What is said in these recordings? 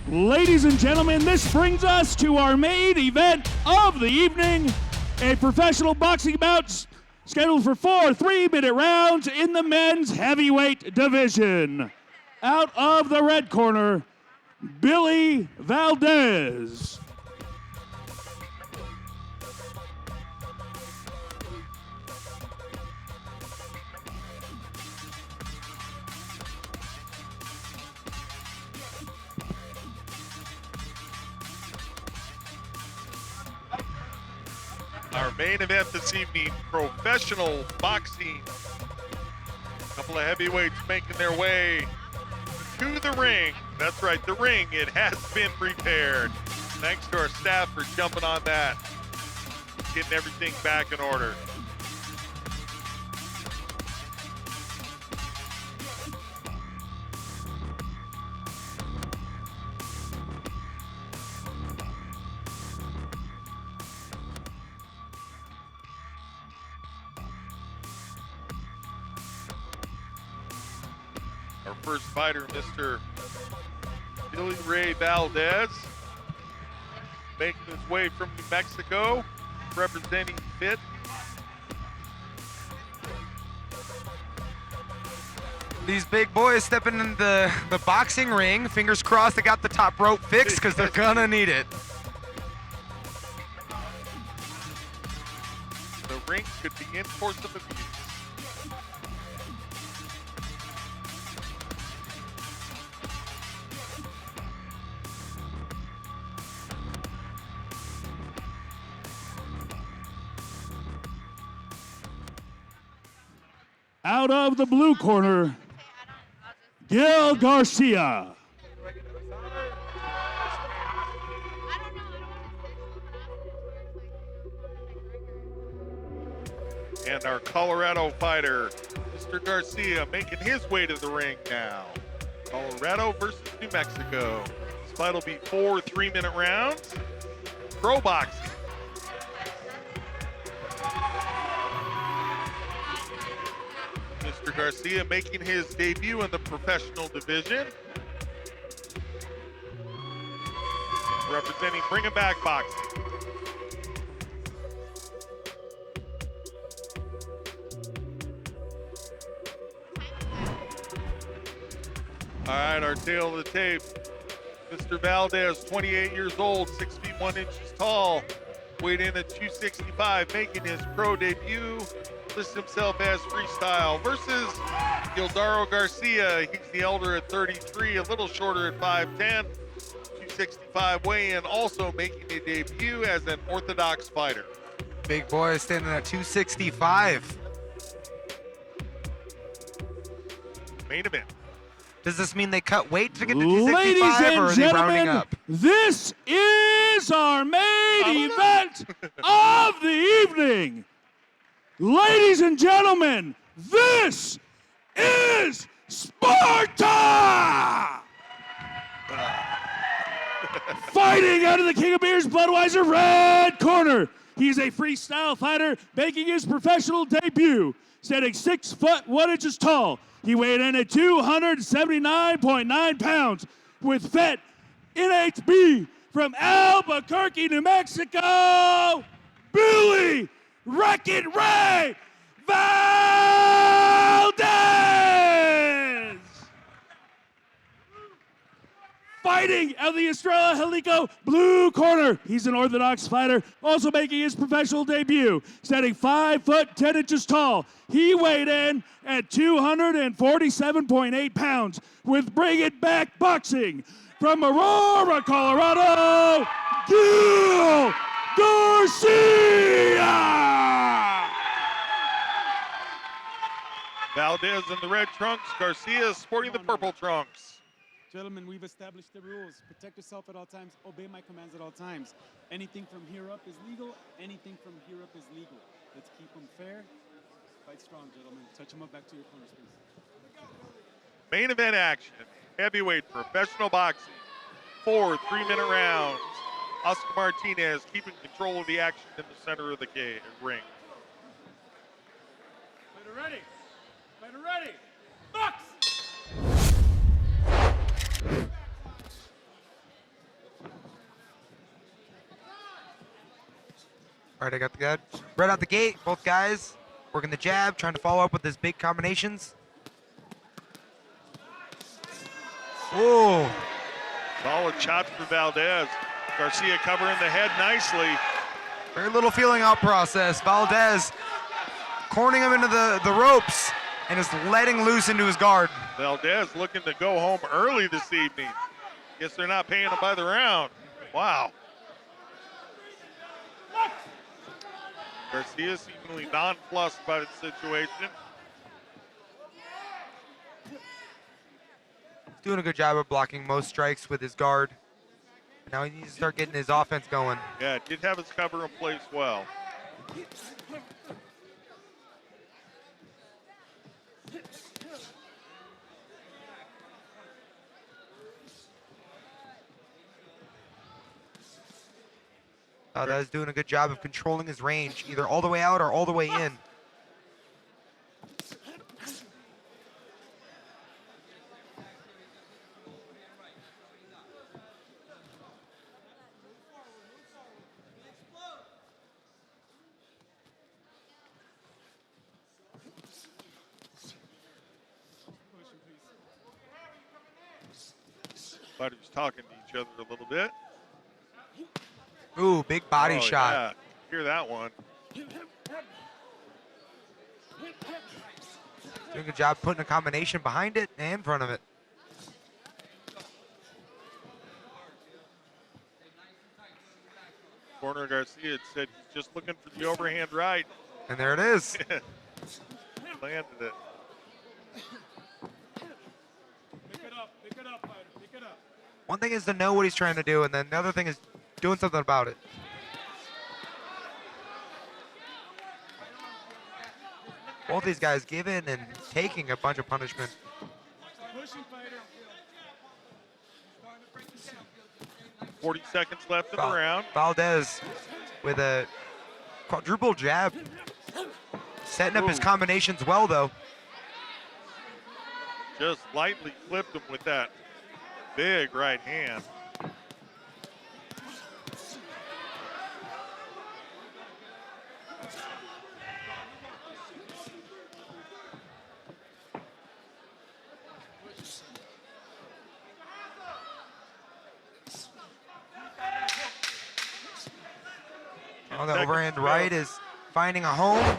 Ladies and gentlemen, this brings us to our main event of the evening, a professional boxing bout scheduled for 4 3-minute rounds in the men's heavyweight division. Out of the red corner, Billy Valdez. Our main event this evening, professional boxing. A couple of heavyweights making their way to the ring. That's right, the ring. It has been prepared. Thanks to our staff for jumping on that, getting everything back in order. Our first fighter, Mr. Billy Ray Valdez, making his way from New Mexico, representing FIT. These big boys stepping in the boxing ring. Fingers crossed they got the top rope fixed because they're gonna need it. The ring could be in course of abuse. Out of the blue corner, Gil Garcia. And our Colorado fighter, Mr. Garcia, making his way to the ring now. Colorado versus New Mexico. This fight will be 4 3-minute rounds. Pro boxing. Mr. Garcia making his debut in the professional division. Representing Bring It Back Boxing. All right, our tail of the tape. Mr. Valdez, 28 years old, 6 feet 1 inches tall, weighed in at 265, making his pro debut. Lists himself as freestyle versus Gildardo Garcia. He's the elder at 33, a little shorter at 5'10", 265 weigh-in, also making a debut as an orthodox fighter. Big boy standing at 265. Main event. Does this mean they cut weight to get to Ladies 265 or and are they rounding gentlemen, up? this is our main event of the evening. Ladies and gentlemen, this is Sparta! Fighting out of the King of Beers Budweiser red corner. He's a freestyle fighter making his professional debut, standing 6 foot 1 inches tall. He weighed in at 279.9 pounds with FIT NHB from Albuquerque, New Mexico, Billy Wreck-It Ray Valdez! Fighting out of the Estrella Jalisco blue corner. He's an orthodox fighter, also making his professional debut, standing 5 foot 10 inches tall. He weighed in at 247.8 pounds with Bring It Back Boxing from Aurora, Colorado, Gil Garcia! Valdez in the red trunks, Garcia sporting the purple trunks. Gentlemen, we've established the rules. Protect yourself at all times. Obey my commands at all times. Anything from here up is legal. Anything from here up is legal. Let's keep them fair. Fight strong, gentlemen. Touch them up back to your corners, please. Main event action. Heavyweight professional boxing. 4 3-minute rounds. Oscar Martinez keeping control of the action in the center of the ring. Fighter ready. Fighter ready. Box! All right, I got the gut. Right out the gate, both guys working the jab, trying to follow up with his big combinations. Oh, Solid shot for Valdez. Garcia covering the head nicely. very little feeling out process. Valdez cornering him into the ropes and just letting loose into his guard. Valdez looking to go home early this evening. Guess they're not paying him by the round. Wow. Garcia seemingly nonplussed by the situation. He's doing a good job of blocking most strikes with his guard. Now he needs to start getting his offense going. Yeah, did have his cover in place well. Valdez doing a good job of controlling his range, either all the way out or all the way in. Fighters talking to each other a little bit. Ooh, big body Oh, shot. Yeah. Hear that one. Doing a good job putting a combination behind it and in front of it. Corner Garcia had said he's just looking for the overhand right. And there it is. Landed it. Pick it up, fighter. Pick it up. One thing is to know what he's trying to do, and then the other thing is doing something about it. Both these guys giving and taking a bunch of punishment. Pushing, fighter. 40 seconds left in the round. Valdez with a quadruple jab. Setting up his Ooh. combinations well, though. Just lightly flipped him with that big right hand. Oh, the overhand right is finding a home.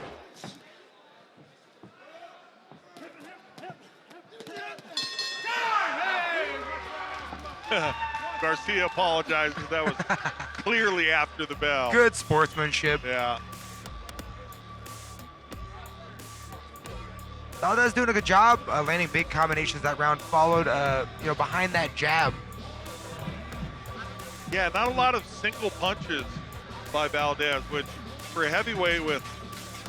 Garcia apologizes. That was clearly after the bell. Good sportsmanship. Yeah. Valdez doing a good job landing big combinations that round, followed behind that jab. Yeah, not a lot of single punches by Valdez, which for a heavyweight with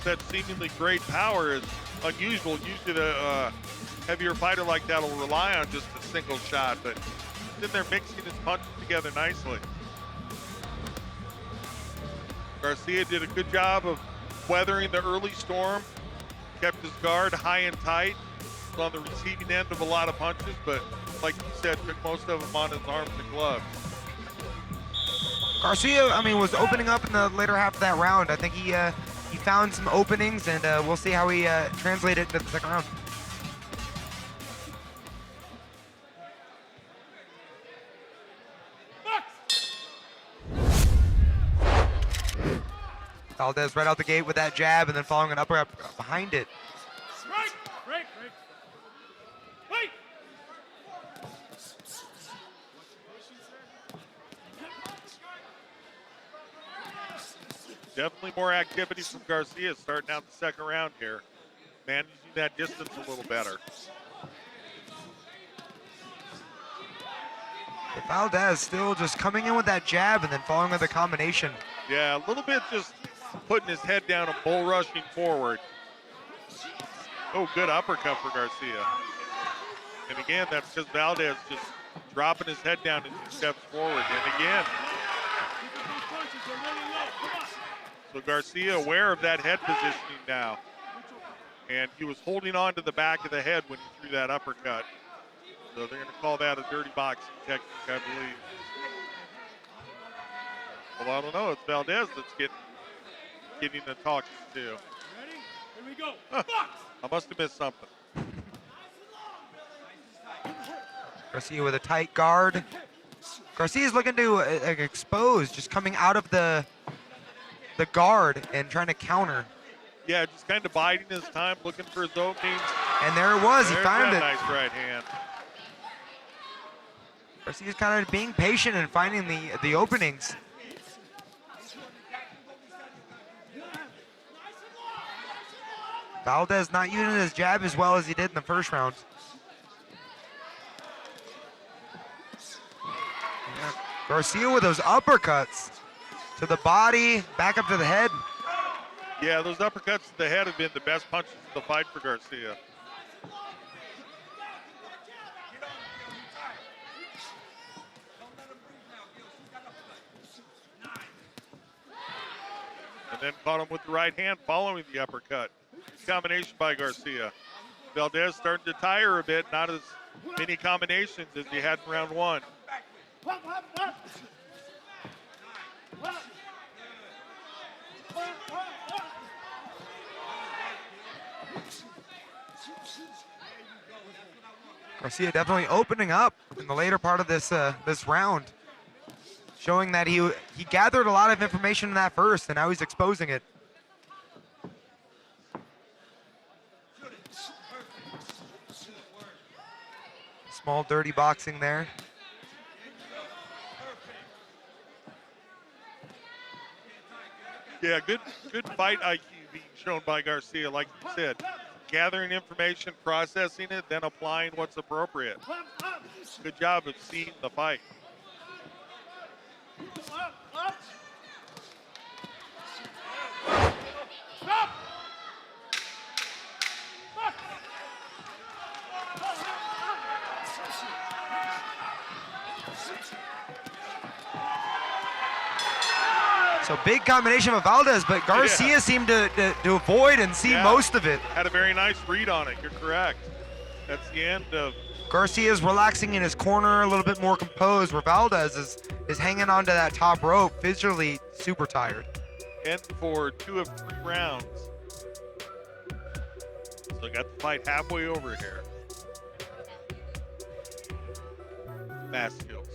that seemingly great power is unusual. Usually the heavier fighter like that will rely on just a single shot, but he's in there mixing his punches together nicely. Garcia did a good job of weathering the early storm, kept his guard high and tight, was on the receiving end of a lot of punches, but like you said, took most of them on his arms and gloves. Garcia, was opening up in the later half of that round. I think he found some openings, and we'll see how he translated it into the second round. Valdez right out the gate with that jab, and then following an upper behind it. Right. Wait. Definitely more activity from Garcia starting out the second round here. Managing that distance a little better. But Valdez still just coming in with that jab and then following with the combination. Yeah, a little bit just putting his head down and bull rushing forward. Oh, good uppercut for Garcia. And again, that's because Valdez just dropping his head down and 2 steps forward. And again, so Garcia aware of that head positioning now. And he was holding on to the back of the head when he threw that uppercut. So they're going to call that a dirty boxing technique, I believe. Well, I don't know. It's Valdez that's getting getting to talking to. Ready? Here we go. I must have missed something. Garcia with a tight guard. Garcia's looking to expose, just coming out of the guard and trying to counter. Yeah, just kind of biding his time, looking for his openings. And there it was. He There's found that it. nice right hand. Garcia's kind of being patient and finding the openings. Valdez not using his jab as well as he did in the first round. Yeah. Garcia with those uppercuts to the body, back up to the head. Yeah, those uppercuts to the head have been the best punches of the fight for Garcia. And then caught him with the right hand following the uppercut. Combination by Garcia. Valdez starting to tire a bit, not as many combinations as he had in round one. Garcia definitely opening up in the later part of this this round, showing that he gathered a lot of information in that first, and now he's exposing it. Small dirty boxing there. Yeah, good fight IQ being shown by Garcia, like you said. Gathering information, processing it, then applying what's appropriate. Good job of seeing the fight. So big combination of Valdez, but Garcia seemed to avoid and see most of it. Had a very nice read on it. You're correct. That's the end of. Garcia's relaxing in his corner, a little bit more composed, where Valdez is hanging onto that top rope, visually super tired. End for 2 of 3 rounds. So got the fight halfway over here. Mass skills.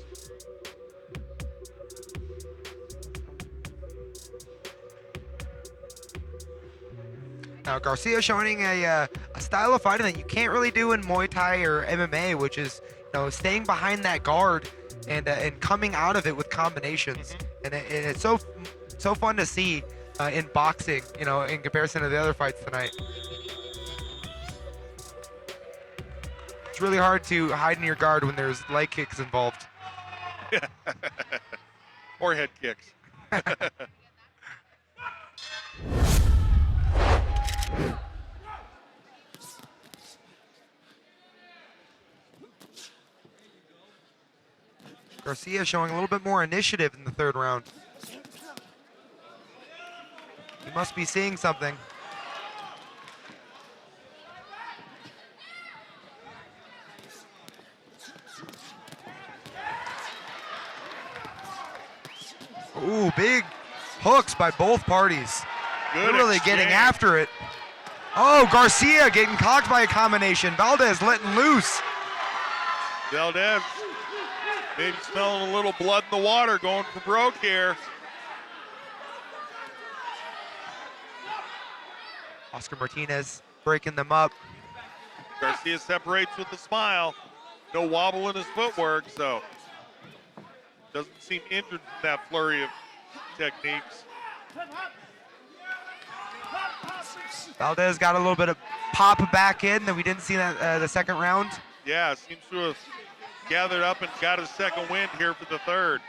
Now Garcia showing a style of fighting that you can't really do in Muay Thai or MMA, which is staying behind that guard and coming out of it with combinations. And it's so fun to see in boxing, in comparison to the other fights tonight. It's really hard to hide in your guard when there's leg kicks involved. Or head kicks. Garcia showing a little bit more initiative in the third round. He must be seeing something. Ooh, big hooks by both parties. They're really getting after it. Oh, Garcia getting cocked by a combination. Valdez letting loose. Valdez maybe smelling a little blood in the water, going for broke here. Oscar Martinez breaking them up. Garcia separates with a smile. No wobble in his footwork, so doesn't seem injured in that flurry of techniques. Valdez got a little bit of pop back in that we didn't see that the second round. Yeah, seems to have gathered up and got a second win here for the third.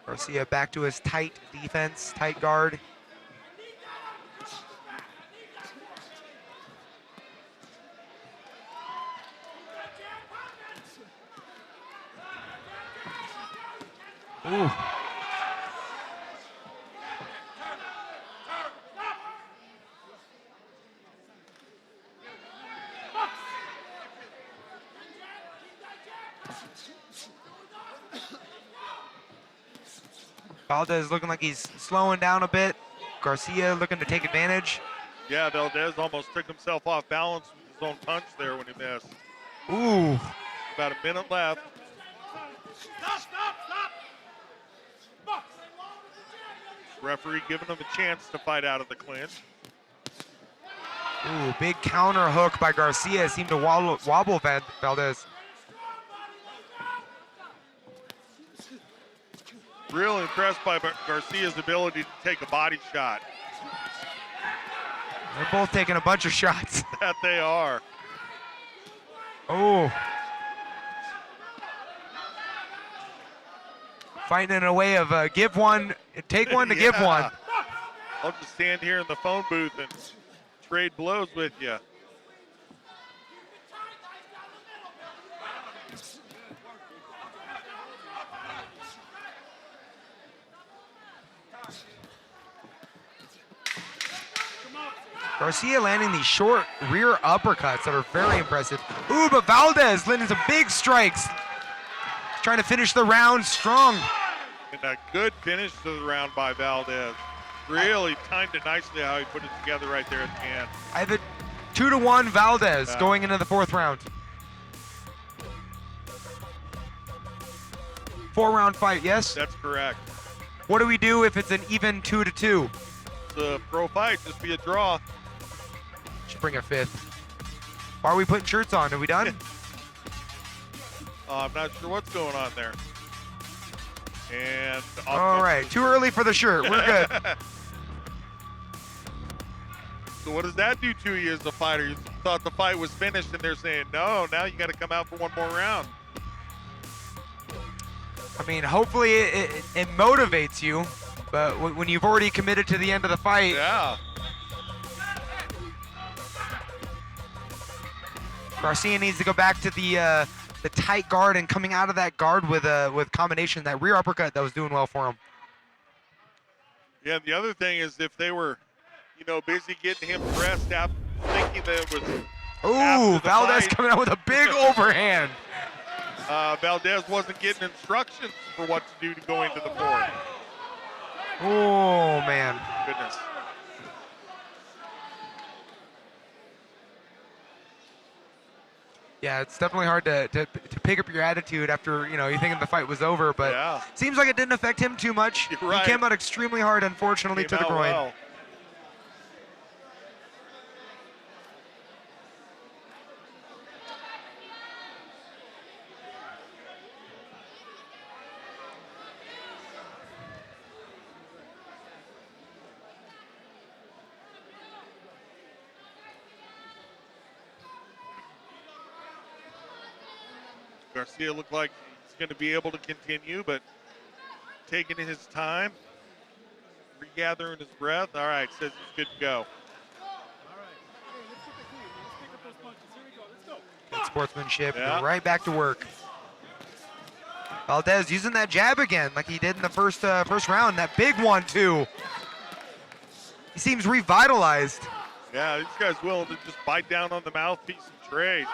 Garcia back to his tight defense, tight guard. Ooh. Valdez looking like he's slowing down a bit. Garcia looking to take advantage. Yeah, Valdez almost took himself off balance with his own punch there when he missed. Ooh. About a minute left. Referee giving him a chance to fight out of the clinch. Ooh, big counter hook by Garcia seemed to wobble Valdez. Real impressed by Garcia's ability to take a body shot. They're both taking a bunch of shots. That they are. Oh. Fighting in a way of give one, take one to give one. I'll just stand here in the phone booth and trade blows with you. Garcia landing these short rear uppercuts that are very impressive. Ooh, but Valdez landing some big strikes. Trying to finish the round strong. And a good finish to the round by Valdez. Really timed it nicely how he put it together right there at the end. I have it 2-1 Valdez going into the 4th round. 4-round fight, yes? That's correct. What do we do if it's an even 2-2? The pro fight, just be a draw. Should bring a 5th. Why are we putting shirts on? Are we done? I'm not sure what's going on there. And all right, too early for the shirt. We're good. So what does that do to you as a fighter? You thought the fight was finished and they're saying, no, now you got to come out for one more round. I mean, hopefully it motivates you, but when you've already committed to the end of the fight. Yeah. Garcia needs to go back to the tight guard and coming out of that guard with combination, that rear uppercut that was doing well for him. Yeah, the other thing is if they were, busy getting him dressed up, thinking that it was. Ooh, Valdez coming out with a big overhand. Valdez wasn't getting instructions for what to do to go into the 4th. Oh, man. Goodness. Yeah, it's definitely hard to pick up your attitude after, you thinking the fight was over, but yeah. Seems like it didn't affect him too much. You're right. He came out extremely hard, unfortunately, to the groin. Well. Garcia looked like he's going to be able to continue, but taking his time, regathering his breath. All right, says he's good to go. Good sportsmanship. Yeah. Right back to work. Valdez using that jab again, like he did in the first round. That big one too. He seems revitalized. Yeah, this guy's willing to just bite down on the mouthpiece and trade.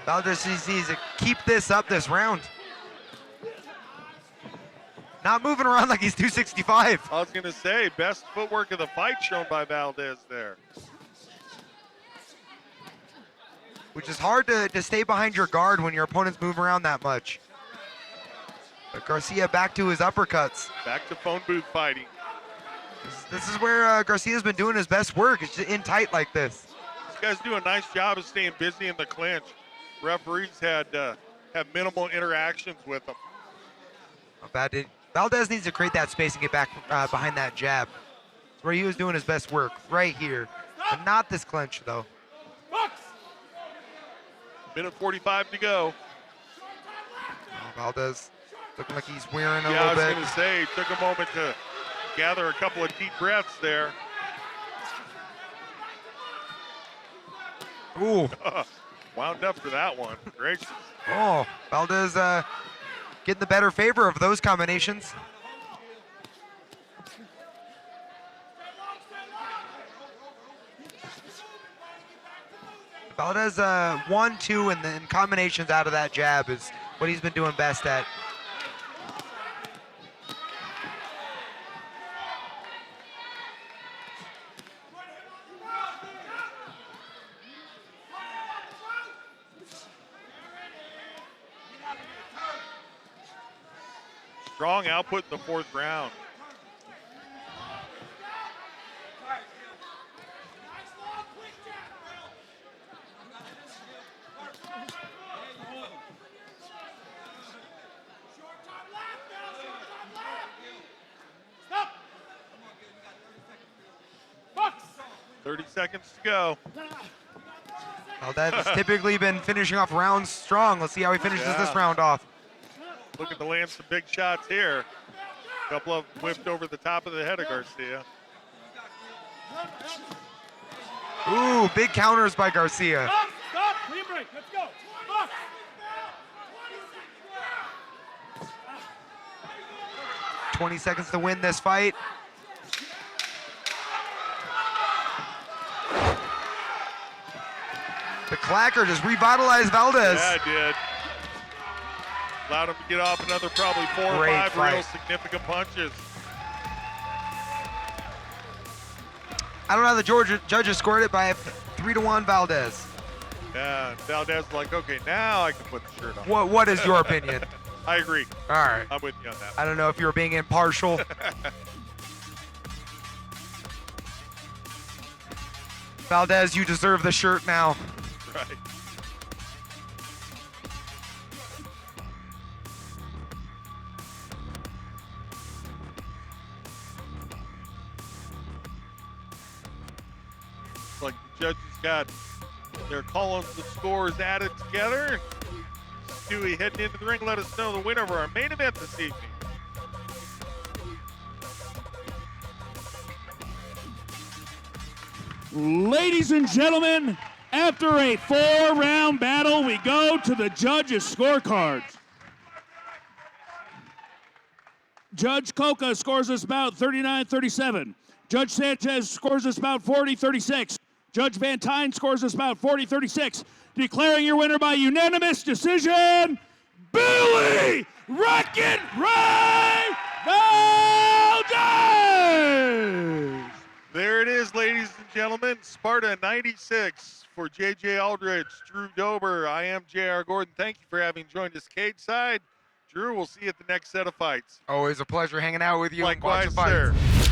Valdez needs to keep this up this round. Not moving around like he's 265. I was going to say, best footwork of the fight shown by Valdez there. Which is hard to stay behind your guard when your opponents move around that much. But Garcia back to his uppercuts. Back to phone booth fighting. This is where Garcia's been doing his best work. It's just in tight like this. These guys do a nice job of staying busy in the clinch. Referees have minimal interactions with them. Not bad. Valdez needs to create that space and get back behind that jab. It's where he was doing his best work, right here. But not this clinch, though. Minute 45 to go. Oh, Valdez looking like he's wearing a Yeah, little bit. I was going to say, took a moment to gather a couple of deep breaths there. Ooh. Wound up for that one. Gracious. Oh, Valdez getting the better favor of those combinations. Valdez 1-2 and then combinations out of that jab is what he's been doing best at. Strong output in the 4th round. Stop. Box. 30 seconds to go. Valdez has typically been finishing off rounds strong. Let's see how he finishes this round off. Looking to land some big shots here. A couple of them whipped over the top of the head of Garcia. Ooh, big counters by Garcia. Stop. Stop. Clean break. Let's go. Box. 20 seconds to win this fight. The clacker just revitalized Valdez. Yeah, it did. Allowed him to get off another probably 4 or Great 5 real fight. significant punches. I don't know how the judges scored it by 3-1 Valdez. Yeah, Valdez is like, okay, now I can put the shirt on. What is your opinion? I agree. All right. I'm with you on that. I don't know if you were being impartial. Valdez, you deserve the shirt now. Right. Like the judges got their columns of scores added together. Stewie heading into the ring, let us know the winner of our main event this evening. Ladies and gentlemen, after a 4-round battle, we go to the judges' scorecards. Judge Coca scores us about 39-37. Judge Sanchez scores us about 40-36. Judge Van Tine scores us about 40-36. Declaring your winner by unanimous decision, Billy Rocket Ray Valdez! There it is, ladies and gentlemen. Sparta 96 for J.J. Aldrich, Drew Dober. I am J.R. Gordon. Thank you for having joined us cage side. Drew, we'll see you at the next set of fights. Always a pleasure hanging out with you. and Likewise, watching fights. sir.